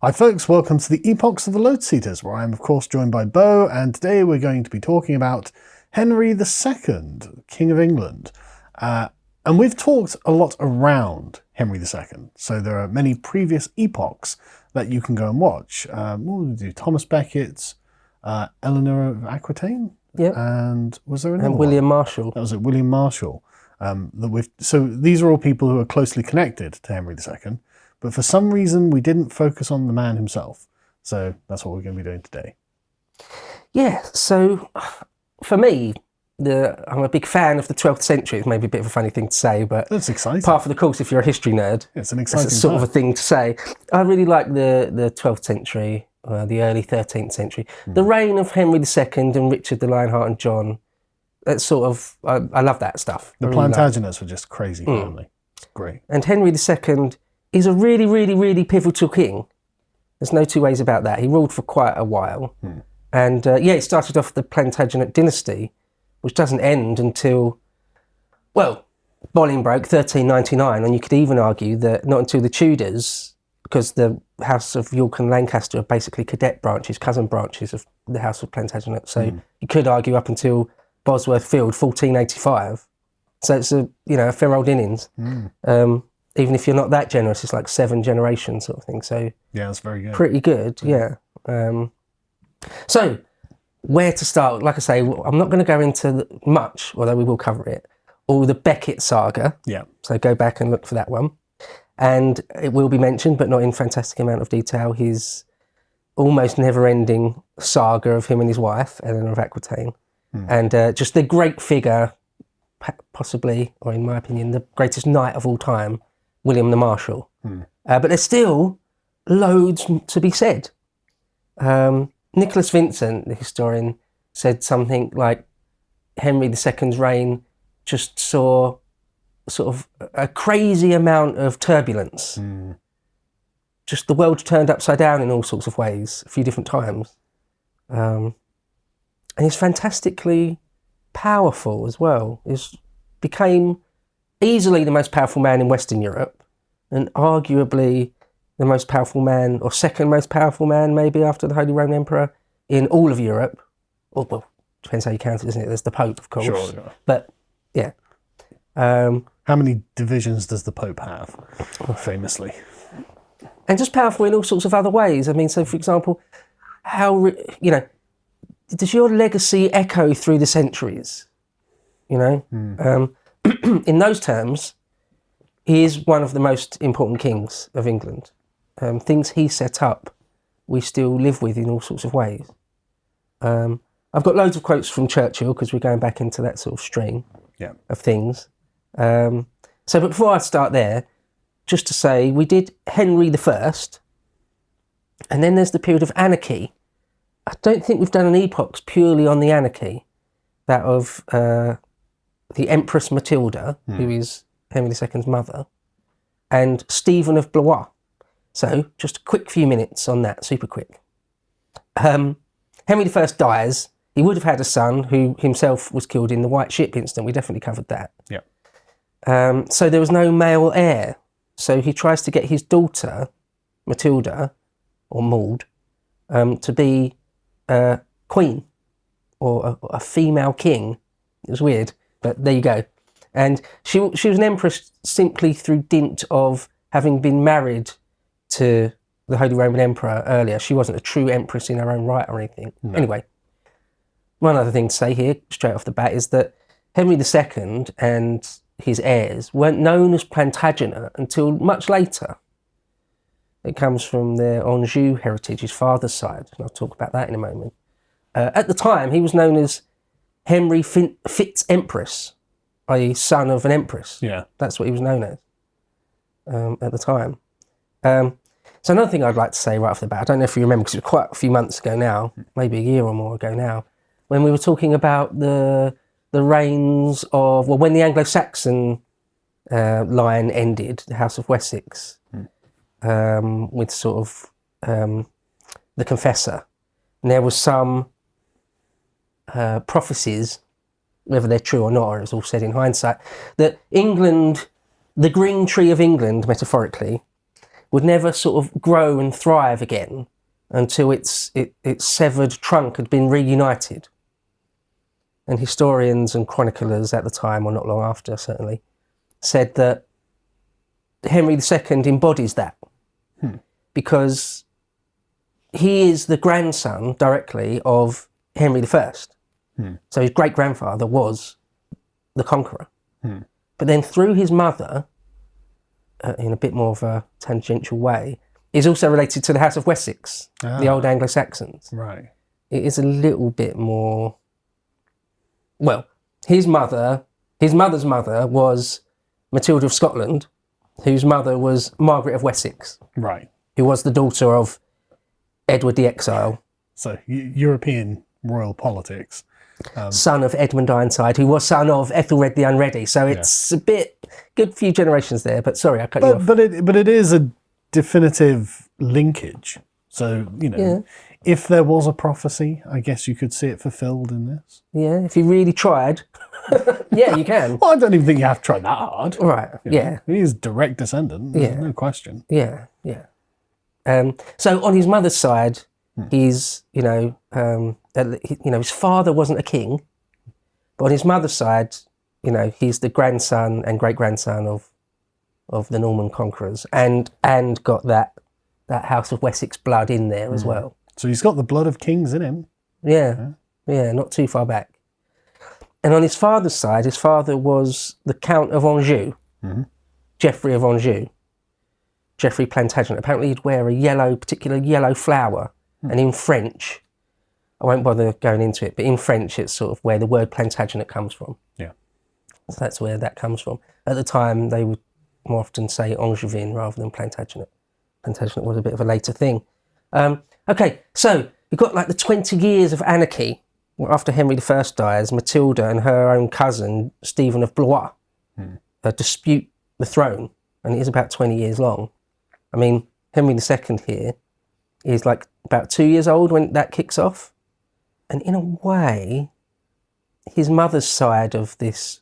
Hi folks, welcome to the Epochs of the Load Seaters, where I am of course joined by Bo, and today we're going to be talking about Henry II, King of England. And we've talked a lot around Henry II, so there are many previous epochs that you can go and watch. What did we do? Thomas Becket's, Eleanor of Aquitaine? Yep. And was there another And William one? Marshall. That was it, William Marshall. So these are all people who are closely connected to Henry II. But for some reason, we didn't focus on the man himself. So that's what we're going to be doing today. Yeah, so for me, I'm a big fan of the 12th century. It's maybe a bit of a funny thing to say, but that's exciting. Par for the course if you're a history nerd. It's an exciting sort of a thing to say. I really like the 12th century, the early 13th century. The reign of Henry II and Richard the Lionheart and John, that's sort of, I love that stuff. The Plantagenets were just crazy family. It's great. And Henry II is a really, really, really pivotal king. There's no two ways about that. He ruled for quite a while. And it started off the Plantagenet dynasty, which doesn't end until, well, Bolingbroke, 1399. And you could even argue that not until the Tudors, because the House of York and Lancaster are basically cadet branches, cousin branches of the House of Plantagenet. So you could argue up until Bosworth Field, 1485. So it's a fair old innings. Even if you're not that generous, it's like 7 generations sort of thing. So yeah, that's very good. Pretty good, yeah. So where to start? Like I say, I'm not going to go into much, although we will cover it, or the Becket saga. Yeah. So go back and look for that one. And it will be mentioned, but not in fantastic amount of detail, his almost never-ending saga of him and his wife, Eleanor of Aquitaine. And just the great figure, possibly, or in my opinion, the greatest knight of all time, William the Marshal. But there's still loads to be said. Nicholas Vincent, the historian, said something like Henry II's reign just saw sort of a crazy amount of turbulence. Just the world turned upside down in all sorts of ways, a few different times. And he's fantastically powerful as well. He became easily the most powerful man in Western Europe, and arguably the most powerful man, or second most powerful man maybe after the Holy Roman Emperor, in all of Europe. Well, depends how you count it, isn't it? There's the Pope, of course. Sure, yeah. But, yeah. How many divisions does the Pope have, famously? And just powerful in all sorts of other ways. I mean, so for example, does your legacy echo through the centuries? In those terms, he is one of the most important kings of England. Things he set up, we still live with in all sorts of ways. I've got loads of quotes from Churchill, because we're going back into that sort of stream of things. But before I start there, just to say, we did Henry I, and then there's the period of Anarchy. I don't think we've done an epochs purely on the Anarchy, that of the Empress Matilda, who is Henry II's mother, and Stephen of Blois. So just a quick few minutes on that, super quick. Henry I dies. He would have had a son who himself was killed in the White Ship incident. We definitely covered that. Yeah. So there was no male heir. So he tries to get his daughter, Matilda, or Maud, to be a queen, or a female king. It was weird, but there you go. And she was an empress simply through dint of having been married to the Holy Roman Emperor earlier. She wasn't a true empress in her own right or anything. No. Anyway, one other thing to say here, straight off the bat, is that Henry II and his heirs weren't known as Plantagenet until much later. It comes from their Anjou heritage, his father's side, and I'll talk about that in a moment. At the time, he was known as Henry Fitz Empress, i.e. son of an empress. Yeah. That's what he was known as at the time. So another thing I'd like to say right off the bat, I don't know if you remember, because it was quite a few months ago now, maybe a year or more ago now, when we were talking about the reigns of, well, when the Anglo-Saxon line ended, the House of Wessex, with sort of the Confessor. And there was some prophecies, whether they're true or not, or it's all said in hindsight, that England, the green tree of England, metaphorically, would never sort of grow and thrive again until its severed trunk had been reunited. And historians and chroniclers at the time, or not long after certainly, said that Henry II embodies that. Because he is the grandson directly of Henry I. So his great-grandfather was the conqueror. But then through his mother, in a bit more of a tangential way, is also related to the House of Wessex, the old Anglo-Saxons. Right. It is a little bit more... Well, his mother's mother was Matilda of Scotland, whose mother was Margaret of Wessex. Right. Who was the daughter of Edward the Exile. So, European royal politics. Son of Edmund Ironside, who was son of Ethelred the Unready. So it's a bit, good few generations there, but sorry, I cut you off. But it is a definitive linkage. So, if there was a prophecy, I guess you could see it fulfilled in this. Yeah, if you really tried. Yeah, you can. Well, I don't even think you have to try that hard. Right, yeah. He is direct descendant, there's no question. Yeah. So on his mother's side, he's, his father wasn't a king, but on his mother's side, he's the grandson and great-grandson of the Norman conquerors, and got that House of Wessex blood in there as well. So he's got the blood of kings in him. Yeah, not too far back. And on his father's side, his father was the Count of Anjou, Geoffrey of Anjou, Geoffrey Plantagenet. Apparently he'd wear a particular yellow flower, and in French, I won't bother going into it, but in French it's sort of where the word Plantagenet comes from. Yeah. So that's where that comes from. At the time, they would more often say Angevin rather than Plantagenet. Plantagenet was a bit of a later thing. Okay, so we've got like the 20 years of anarchy. After Henry I dies, Matilda and her own cousin, Stephen of Blois, dispute the throne, and it is about 20 years long. I mean, Henry II here is like about 2 years old when that kicks off. And in a way, his mother's side of this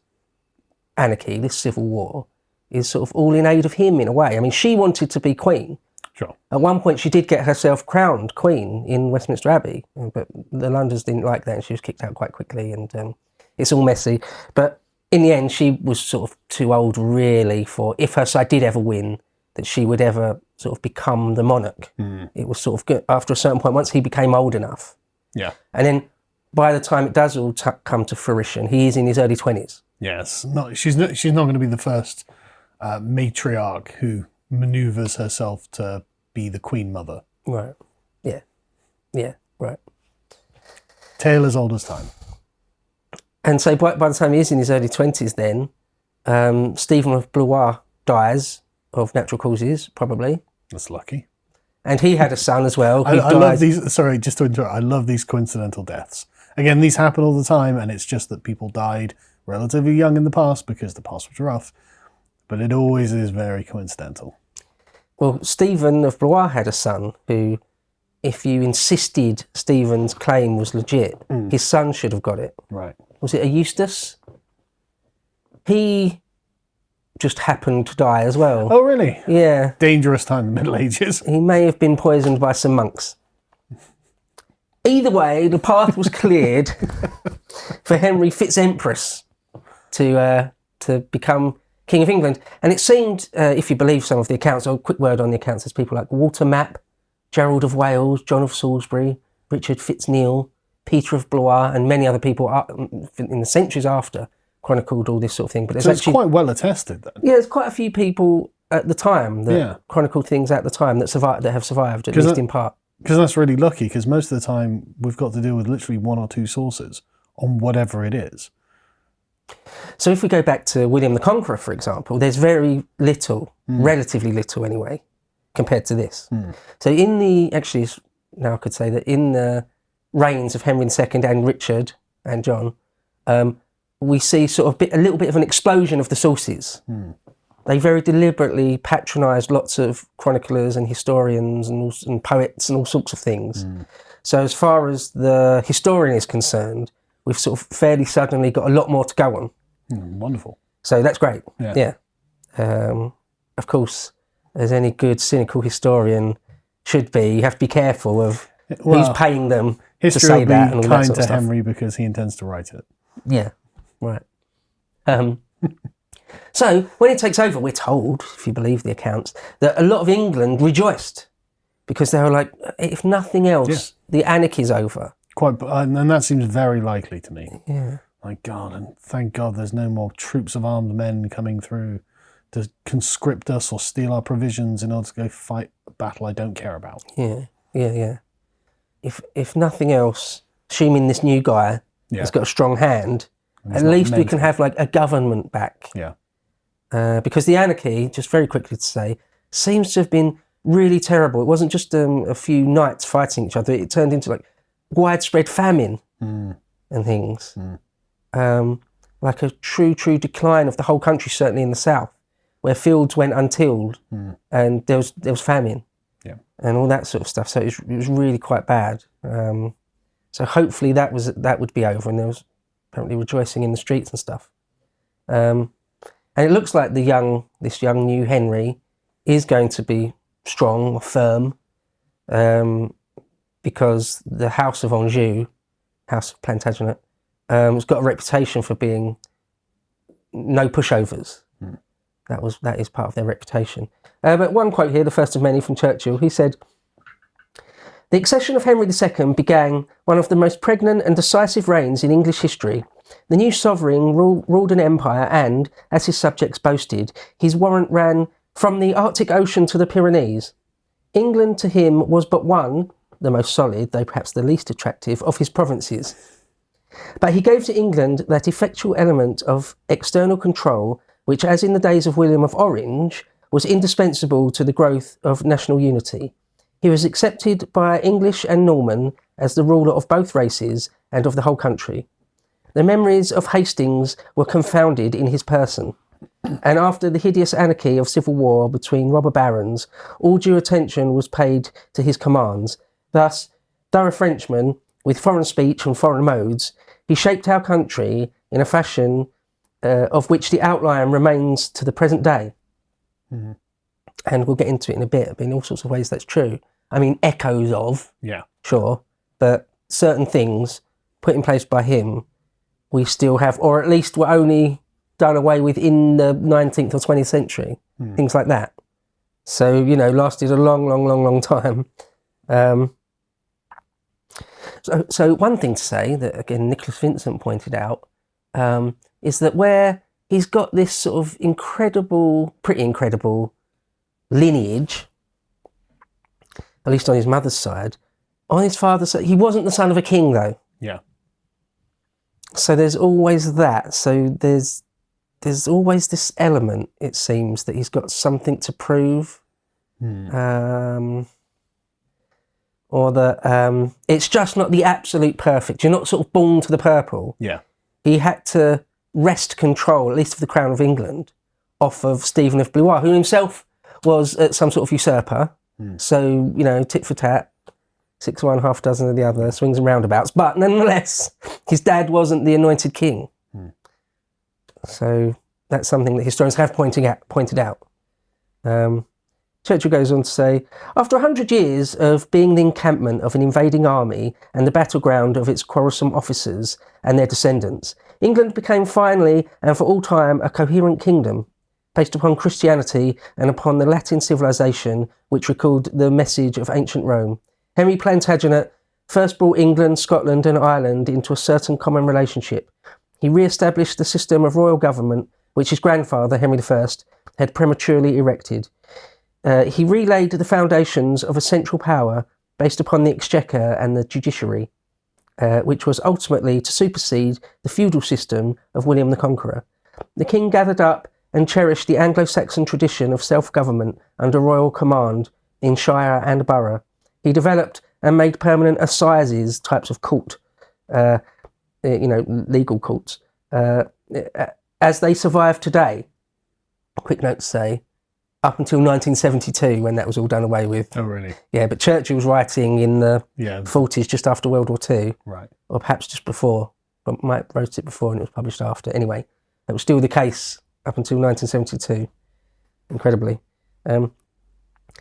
anarchy, this civil war, is sort of all in aid of him in a way. I mean, she wanted to be queen. Sure. At one point, she did get herself crowned queen in Westminster Abbey, but the Londoners didn't like that, and she was kicked out quite quickly, and it's all messy. But in the end, she was sort of too old, really, for, if her side did ever win, that she would ever sort of become the monarch. It was sort of good after a certain point, once he became old enough. Yeah. And then by the time it does all come to fruition, he is in his early 20s. Yes. She's not going to be the first matriarch who manoeuvres herself to be the queen mother. Right. Yeah. Yeah, right. Tale as old as time. And so by the time he is in his early 20s then, Stephen of Blois dies of natural causes, probably. That's lucky. And he had a son as well. I love these, sorry, just to interrupt, I love these coincidental deaths. Again, these happen all the time, and it's just that people died relatively young in the past because the past was rough. But it always is very coincidental. Well, Stephen of Blois had a son who, if you insisted Stephen's claim was legit, his son should have got it. Right. Was it a Eustace? He just happened to die as well. Oh, really? Yeah. Dangerous time in the Middle Ages. He may have been poisoned by some monks. Either way, the path was cleared for Henry Fitz-Empress to become King of England. And it seemed, if you believe some of the accounts, a quick word on the accounts, there's people like Walter Map, Gerald of Wales, John of Salisbury, Richard Fitz-Neal, Peter of Blois, and many other people in the centuries after chronicled all this sort of thing. But there's it's quite well attested then. Yeah, there's quite a few people at the time that chronicled things at the time that have survived, at least in part. Because that's really lucky, because most of the time we've got to deal with literally one or two sources on whatever it is. So if we go back to William the Conqueror, for example, there's very little, relatively little anyway, compared to this. So now I could say that in the reigns of Henry II and Richard and John, we see sort of a little bit of an explosion of the sources. They very deliberately patronised lots of chroniclers and historians and poets and all sorts of things. So as far as the historian is concerned, we've sort of fairly suddenly got a lot more to go on. Wonderful. So that's great. Yeah. Of course, as any good cynical historian should be, you have to be careful of Well, who's paying them to history say will that be and all that kind sort to of stuff. Henry because he intends to write it. Yeah, right. So when he takes over, we're told, if you believe the accounts, that a lot of England rejoiced because they were like, if nothing else, the anarchy's over. Quite, and that seems very likely to me. Yeah. My God, and thank God there's no more troops of armed men coming through to conscript us or steal our provisions in order to go fight a battle I don't care about. Yeah. If nothing else, assuming this new guy has got a strong hand, at least we can have like a government back. Yeah. Because the anarchy, just very quickly to say, seems to have been really terrible. It wasn't just a few knights fighting each other. It turned into like widespread famine and things. Like a true decline of the whole country, certainly in the south, where fields went untilled and there was famine and all that sort of stuff. So it was really quite bad. So hopefully that would be over, and there was apparently rejoicing in the streets and stuff. And it looks like this young new Henry is going to be strong or firm, because the House of Anjou, House of Plantagenet, has got a reputation for being no pushovers. That is part of their reputation. But one quote here, the first of many from Churchill, he said, "The accession of Henry II began one of the most pregnant and decisive reigns in English history. The new sovereign ruled an empire and, as his subjects boasted, his warrant ran from the Arctic Ocean to the Pyrenees. England to him was but one, the most solid, though perhaps the least attractive, of his provinces. But he gave to England that effectual element of external control which, as in the days of William of Orange, was indispensable to the growth of national unity. He was accepted by English and Norman as the ruler of both races and of the whole country. The memories of Hastings were confounded in his person, and after the hideous anarchy of civil war between robber barons, all due attention was paid to his commands. Thus, though a Frenchman, with foreign speech and foreign modes, he shaped our country in a fashion of which the outline remains to the present day." And we'll get into it in a bit, but in all sorts of ways that's true. I mean, echoes of, sure, but certain things put in place by him, we still have, or at least were only done away with in the 19th or 20th century, things like that. So, lasted a long time. So one thing to say that, again, Nicholas Vincent pointed out, is that where he's got this sort of pretty incredible lineage, at least on his mother's side, on his father's side, he wasn't the son of a king, though. Yeah. So there's always that. So there's always this element, it seems, that he's got something to prove. Or that it's just not the absolute perfect. You're not sort of born to the purple. Yeah. He had to wrest control, at least of the crown of England, off of Stephen of Blois, who himself was some sort of usurper. So, tit for tat, 6 of one, half dozen of the other, swings and roundabouts. But nonetheless, his dad wasn't the anointed king. So that's something that historians have pointed out. Churchill goes on to say, "After 100 years of being the encampment of an invading army and the battleground of its quarrelsome officers and their descendants, England became finally and for all time a coherent kingdom, based upon Christianity and upon the Latin civilization which recalled the message of ancient Rome. Henry Plantagenet first brought England, Scotland and Ireland into a certain common relationship. He re-established the system of royal government which his grandfather, Henry I, had prematurely erected. He relaid the foundations of a central power based upon the exchequer and the judiciary, which was ultimately to supersede the feudal system of William the Conqueror. The king gathered up and cherished the Anglo-Saxon tradition of self-government under royal command in shire and borough. He developed and made permanent assizes, types of court, legal courts, as they survive today. Quick note to say, up until 1972, when that was all done away with. Oh, really? Yeah, but Churchill was writing in the 40s, just after World War II. Right. Or perhaps just before, but might wrote it before and it was published after. Anyway, that was still the case up until 1972, incredibly.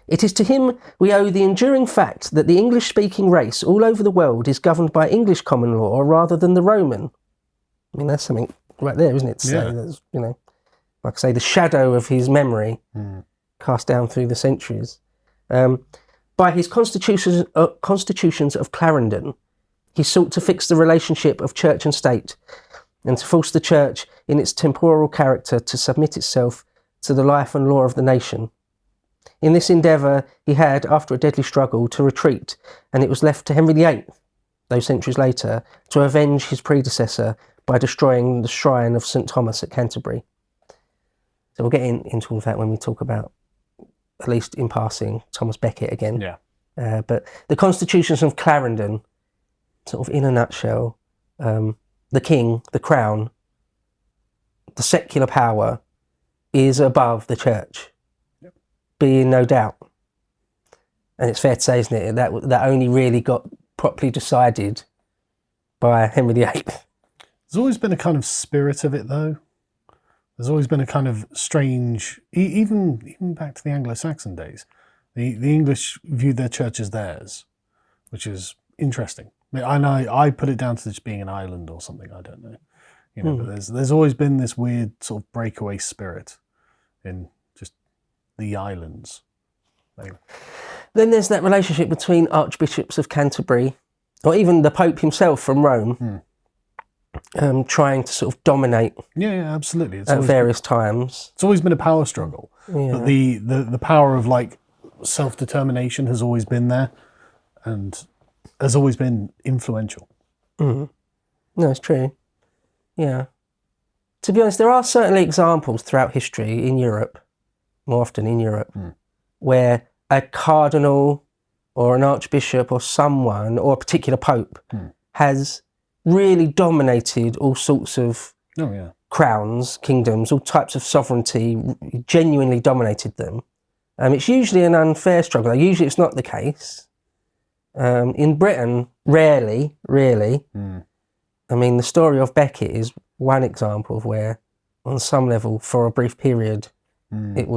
It is to him we owe the enduring fact that the English-speaking race all over the world is governed by English common law rather than the Roman. I mean, that's something right there, isn't it? To say that's, you know, like I say, the shadow of his memory cast down through the centuries. By his constitutions of Clarendon, he sought to fix the relationship of church and state and to force the church in its temporal character to submit itself to the life and law of the nation. In this endeavour, he had, after a deadly struggle, to retreat, and it was left to Henry VIII, those centuries later, to avenge his predecessor by destroying the shrine of St Thomas at Canterbury. So we'll get into all of that when we talk about, at least in passing, Thomas Becket again. Yeah. But the constitutions of Clarendon, sort of in a nutshell, the king, the crown, the secular power is above the church, be in no doubt. And it's fair to say, isn't it, that only really got properly decided by Henry VIII. There's always been a kind of spirit of it, though. There's always been a kind of strange, even back to the Anglo-Saxon days, the English viewed their church as theirs, which is interesting. I put it down to just being an island or something, I don't know. You know, but there's always been this weird sort of breakaway spirit in just the islands. Anyway. Then there's that relationship between archbishops of Canterbury, or even the Pope himself from Rome, trying to sort of dominate. Yeah, absolutely. At various times. It's always been a power struggle. Yeah. But the power of like self-determination has always been there, and has always been influential. No, it's true. Yeah. To be honest, there are certainly examples throughout history in Europe, more often in Europe, where a cardinal or an archbishop or someone or a particular pope has really dominated all sorts of crowns, kingdoms, all types of sovereignty, genuinely dominated them. It's usually an unfair struggle. Usually it's not the case. In Britain, rarely. I mean, the story of Becket is one example of where, on some level, for a brief period, at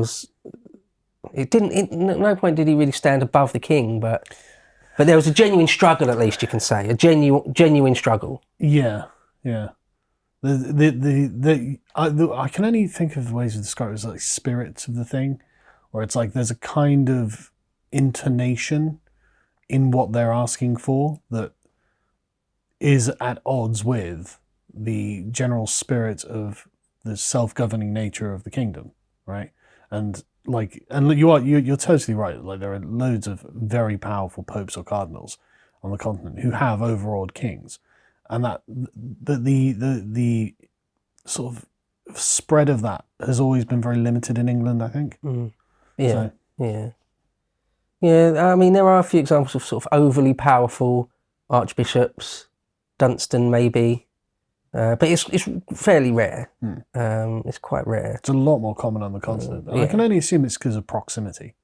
no point did he really stand above the king, but there was a genuine struggle, at least you can say, a genuine struggle. Yeah. I can only think of ways to describe it as like spirits of the thing, where it's like there's a kind of intonation in what they're asking for that is at odds with the general spirit of the self-governing nature of the kingdom, right? And you're totally right. Like there are loads of very powerful popes or cardinals on the continent who have overawed kings, and that the sort of spread of that has always been very limited in England, I think. Yeah. I mean, there are a few examples of sort of overly powerful archbishops. Dunstan maybe, but it's fairly rare. It's quite rare. It's a lot more common on the continent. I can only assume it's because of proximity.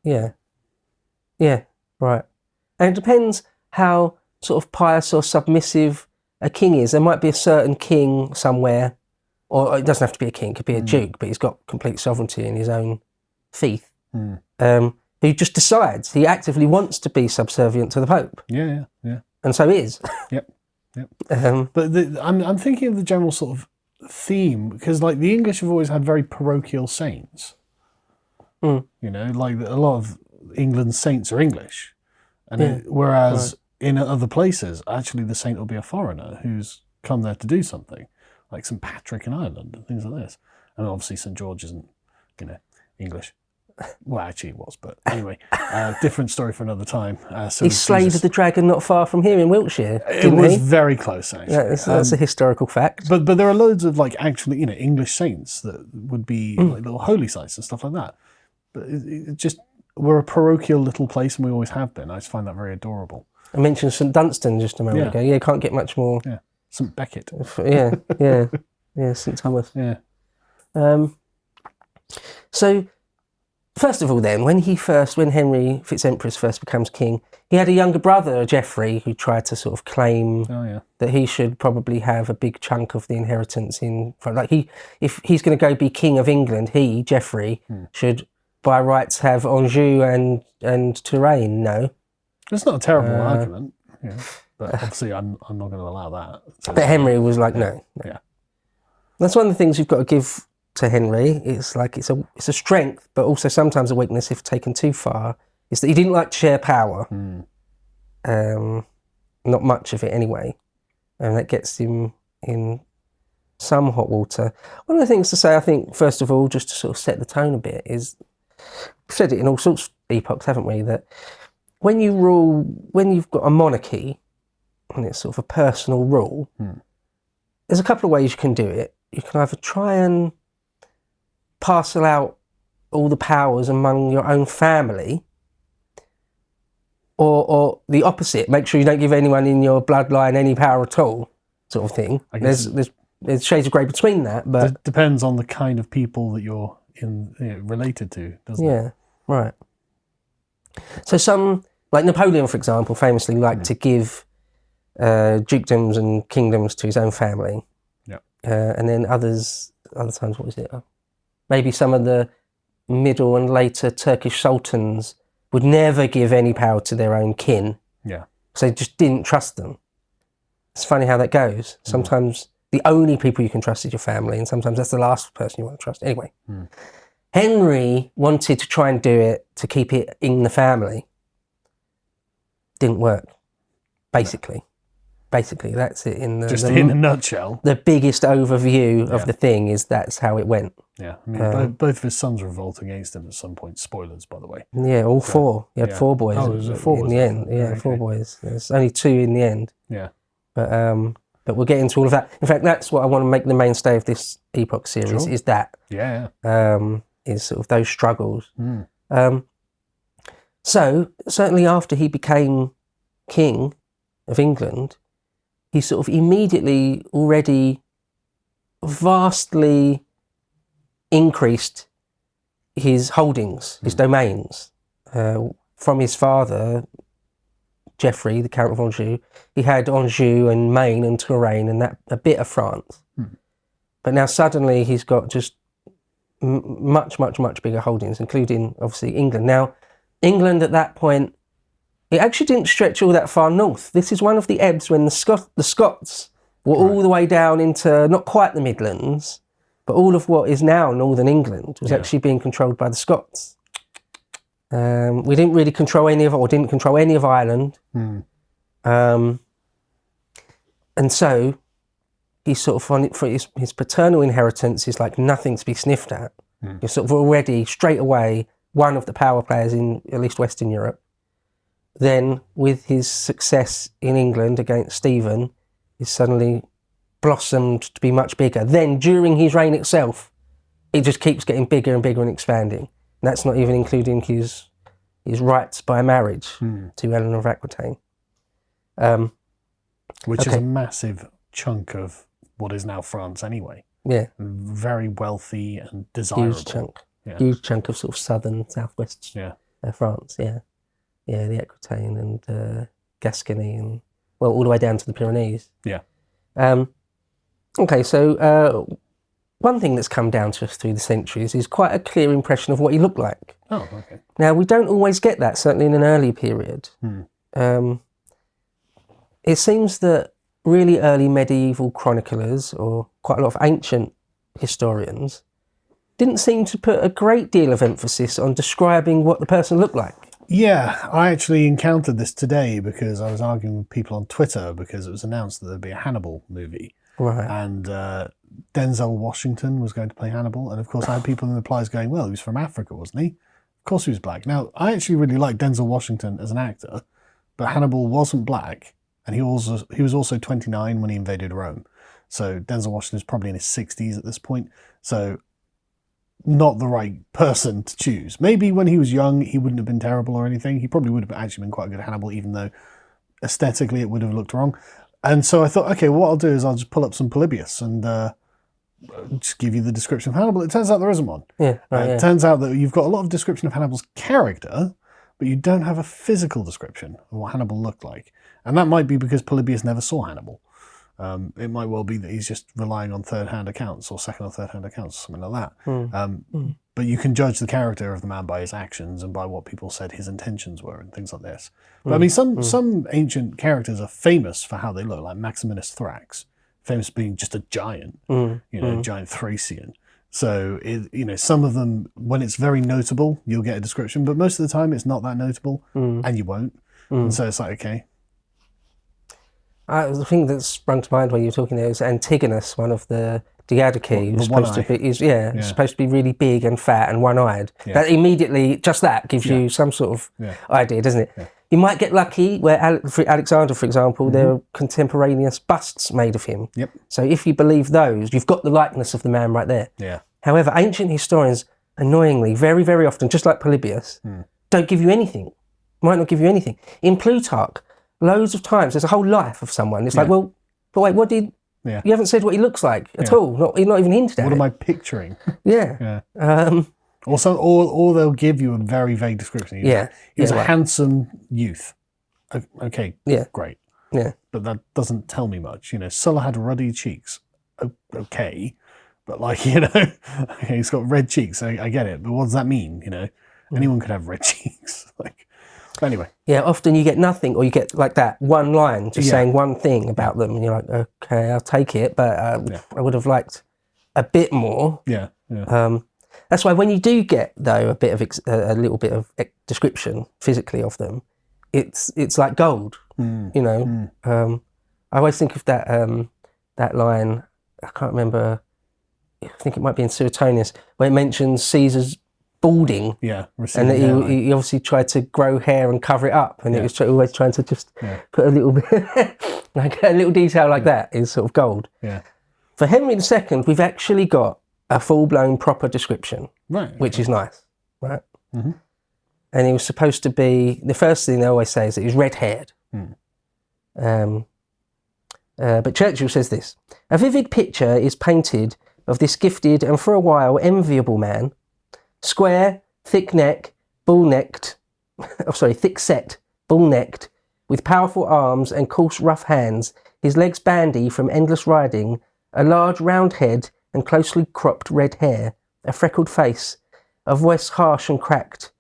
Yeah, right. And it depends how sort of pious or submissive a king is. There might be a certain king somewhere, or it doesn't have to be a king, it could be a duke, but he's got complete sovereignty in his own fief, who just decides he actively wants to be subservient to the Pope. Yeah. And so is. Yep. But I'm thinking of the general sort of theme, because like the English have always had very parochial saints. You know, like a lot of England's saints are English, and whereas in other places, actually the saint will be a foreigner who's come there to do something, like St Patrick in Ireland and things like this. And obviously St George isn't, English. Well, actually it was, but anyway, different story for another time. He slayed the dragon not far from here in Wiltshire. It was very close, actually. Yeah, that's a historical fact. But there are loads of like actually, English saints that would be like little holy sites and stuff like that. But it just, we're a parochial little place, and we always have been. I just find that very adorable. I mentioned St Dunstan just a moment ago. Yeah, can't get much more. Yeah, St Becket. Yeah, St Thomas. Yeah. So, first of all then, when Henry Fitz-Empress first becomes king, he had a younger brother, Geoffrey, who tried to sort of claim that he should probably have a big chunk of the inheritance if he's going to go be king of England, Geoffrey, should by rights have Anjou and Touraine? No. It's not a terrible argument, but obviously I'm not going to allow that. So But Henry was like, no. Yeah. That's one of the things you've got to give to Henry. It's like it's a strength, but also sometimes a weakness if taken too far. Is that he didn't like to share power. Not much of it anyway, and that gets him in some hot water. One of the things to say, I think, first of all, just to sort of set the tone a bit, is we've said it in all sorts of epochs, haven't we? That when you rule, when you've got a monarchy, and it's sort of a personal rule, there's a couple of ways you can do it. You can either try and parcel out all the powers among your own family, or the opposite, make sure you don't give anyone in your bloodline any power at all, sort of thing. There's shades of grey between that, but it depends on the kind of people that you're related to, doesn't it? Yeah, right. So some, like Napoleon, for example, famously liked to give dukedoms and kingdoms to his own family. Yeah. And then other times, what was it? Maybe some of the middle and later Turkish sultans would never give any power to their own kin. Yeah. So they just didn't trust them. It's funny how that goes. Sometimes the only people you can trust is your family, and sometimes that's the last person you want to trust. Anyway, Henry wanted to try and do it to keep it in the family. Didn't work, basically. Basically, that's it in in a nutshell. The biggest overview of the thing is that's how it went. Yeah, I mean, both of his sons revolt against him at some point. Spoilers, by the way. Yeah, all four. He had 4 boys. Oh, was it 4 in the end? Yeah, okay. 4 boys. There's only 2 in the end. Yeah. But we'll get into all of that. In fact, that's what I want to make the mainstay of this Epoch series. Sure. Is that. Yeah. Is sort of those struggles. So certainly after he became king of England, he sort of immediately already vastly increased his holdings, his domains. From his father, Geoffrey, the Count of Anjou, he had Anjou and Maine and Touraine and a bit of France. But now suddenly he's got just much, much, much bigger holdings, including obviously England. Now, England at that point, it actually didn't stretch all that far north. This is one of the ebbs when the Scots were all the way down into not quite the Midlands, but all of what is now northern England was actually being controlled by the Scots. We didn't really control any of it, or didn't control any of Ireland. And so he's sort of for his paternal inheritance is like nothing to be sniffed at. You're sort of already straight away one of the power players in at least Western Europe. Then, with his success in England against Stephen, he's suddenly blossomed to be much bigger. Then, during his reign itself, it just keeps getting bigger and bigger and expanding. And that's not even including his rights by marriage to Eleanor of Aquitaine. Which is a massive chunk of what is now France anyway. Yeah. Very wealthy and desirable. Huge chunk. Yeah. Huge chunk of sort of southern, southwest France, yeah. Yeah, the Aquitaine and Gascony and, well, all the way down to the Pyrenees. Yeah. Okay, so one thing that's come down to us through the centuries is quite a clear impression of what he looked like. Oh, okay. Now, we don't always get that, certainly in an early period. It seems that really early medieval chroniclers, or quite a lot of ancient historians, didn't seem to put a great deal of emphasis on describing what the person looked like. Yeah, I actually encountered this today because I was arguing with people on Twitter because it was announced that there'd be a Hannibal movie. Right. And Denzel Washington was going to play Hannibal. And of course I had people in the replies going, well, he was from Africa, wasn't he? Of course he was black. Now, I actually really like Denzel Washington as an actor, but Hannibal wasn't black. And he was also 29 when he invaded Rome. So Denzel Washington is probably in his 60s at this point. So not the right person to choose. Maybe when he was young, he wouldn't have been terrible or anything. He probably would have actually been quite good at Hannibal, even though aesthetically it would have looked wrong. And so I thought, okay, what I'll do is I'll just pull up some Polybius and just give you the description of Hannibal. It turns out there isn't one. Yeah, It turns out that you've got a lot of description of Hannibal's character, but you don't have a physical description of what Hannibal looked like. And that might be because Polybius never saw Hannibal. It might well be that he's just relying on third-hand accounts or second or third-hand accounts or something like that. but you can judge the character of the man by his actions and by what people said his intentions were and things like this. But I mean, some ancient characters are famous for how they look, like Maximinus Thrax, famous for being just a giant, giant Thracian. So, some of them, when it's very notable, you'll get a description, but most of the time it's not that notable, and you won't. And so it's like, okay. The thing that sprung to mind when you were talking there is Antigonus, one of the Diadochi, who's supposed to be really big and fat and one-eyed. Yeah. That immediately, just that gives you some sort of idea, doesn't it? Yeah. You might get lucky where Alexander, for example, there are contemporaneous busts made of him. Yep. So if you believe those, you've got the likeness of the man right there. Yeah. However, ancient historians, annoyingly, very, very often, just like Polybius, don't give you anything. Might not give you anything. In Plutarch, loads of times, there's a whole life of someone. It's like, well, but wait, what did... Yeah. You haven't said what he looks like at all. Not even hinted at What it. am I picturing? Yeah. Or they'll give you a very vague description. He was a handsome youth. Okay. Yeah. Great. Yeah. But that doesn't tell me much. Sulla had ruddy cheeks. Okay. But he's got red cheeks. I get it. But what does that mean? Anyone could have red cheeks. Anyway. Yeah, often you get nothing, or you get like that one line just saying one thing about them, and you're like, okay, I'll take it, but I would have liked a bit more. Yeah. Yeah. That's why when you do get though a little bit of description physically of them, it's like gold. I always think of that line. I can't remember. I think it might be in Suetonius where it mentions Caesar's balding, and he obviously tried to grow hair and cover it up, and it was always trying to just put a little bit, like a little detail like that is sort of gold. Yeah. For Henry II, we've actually got a full-blown proper description, right? Which is nice, right? Mm-hmm. And he was supposed to be. The first thing they always say is that he was red-haired. But Churchill says this: a vivid picture is painted of this gifted and for a while enviable man. Square, thick-set, bull-necked, with powerful arms and coarse, rough hands, his legs bandy from endless riding, a large, round head and closely cropped red hair, a freckled face, a voice harsh and cracked.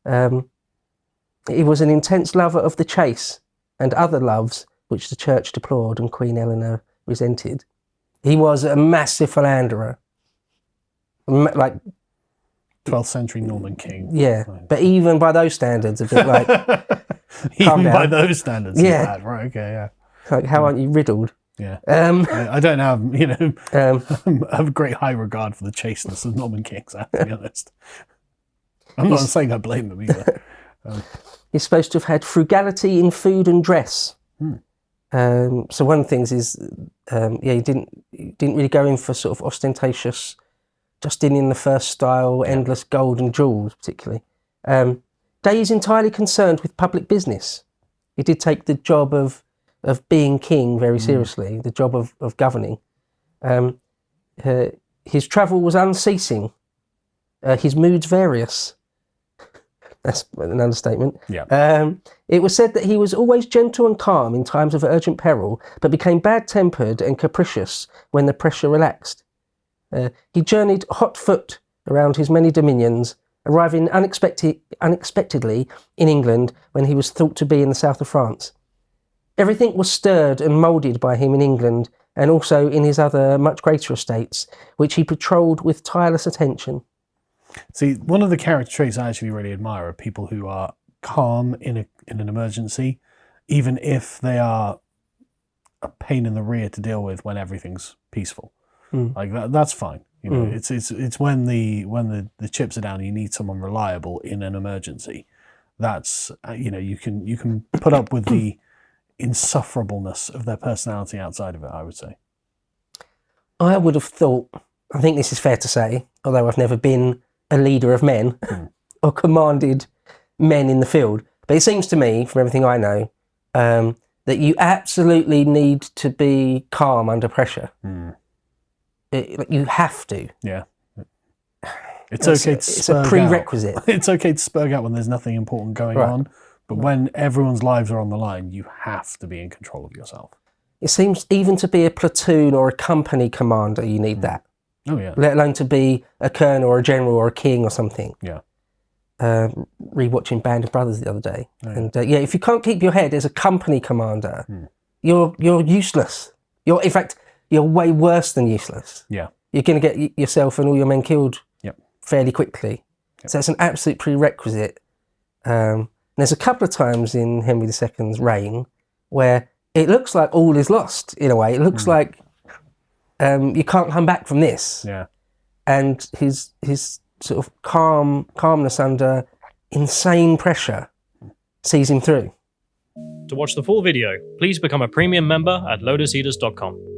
He was an intense lover of the chase and other loves which the church deplored and Queen Eleanor resented. He was a massive philanderer. 12th century Norman king. Yeah, but even by those standards, a bit like... even by those standards, bad. Right, okay, yeah. Like, how aren't you riddled? Yeah. I don't have, I have a great high regard for the chasteness of Norman kings, I have to be honest. I'm not saying I blame them either. He's supposed to have had frugality in food and dress. So one of the things is, he didn't really go in for sort of ostentatious... Justinian I style, endless gold and jewels, particularly. Day is entirely concerned with public business. He did take the job of being king very seriously, the job of governing. His travel was unceasing. His moods various. That's an understatement. Yeah. It was said that he was always gentle and calm in times of urgent peril, but became bad-tempered and capricious when the pressure relaxed. He journeyed hot-foot around his many dominions, arriving unexpectedly in England when he was thought to be in the south of France. Everything was stirred and moulded by him in England and also in his other much greater estates, which he patrolled with tireless attention. See, one of the character traits I actually really admire are people who are calm in an emergency, even if they are a pain in the rear to deal with when everything's peaceful. Like that's fine. It's when the chips are down and you need someone reliable in an emergency. That's you can put up with the insufferableness of their personality outside of it, I would say. I would have thought, I think this is fair to say, although I've never been a leader of men or commanded men in the field, but it seems to me, from everything I know, that you absolutely need to be calm under pressure. You have to. Yeah. It's okay to It's a prerequisite. It's okay to spurg out when there's nothing important going on, but when everyone's lives are on the line, you have to be in control of yourself. It seems even to be a platoon or a company commander, you need that. Oh, yeah. Let alone to be a colonel or a general or a king or something. Yeah. Rewatching Band of Brothers the other day. Oh, yeah. And if you can't keep your head as a company commander, you're useless. In fact, you're way worse than useless. Yeah. You're going to get yourself and all your men killed fairly quickly. Yep. So it's an absolute prerequisite. There's a couple of times in Henry II's reign where it looks like all is lost in a way. It looks like you can't come back from this. Yeah. And his sort of calmness under insane pressure sees him through. To watch the full video, please become a premium member at lotuseaters.com.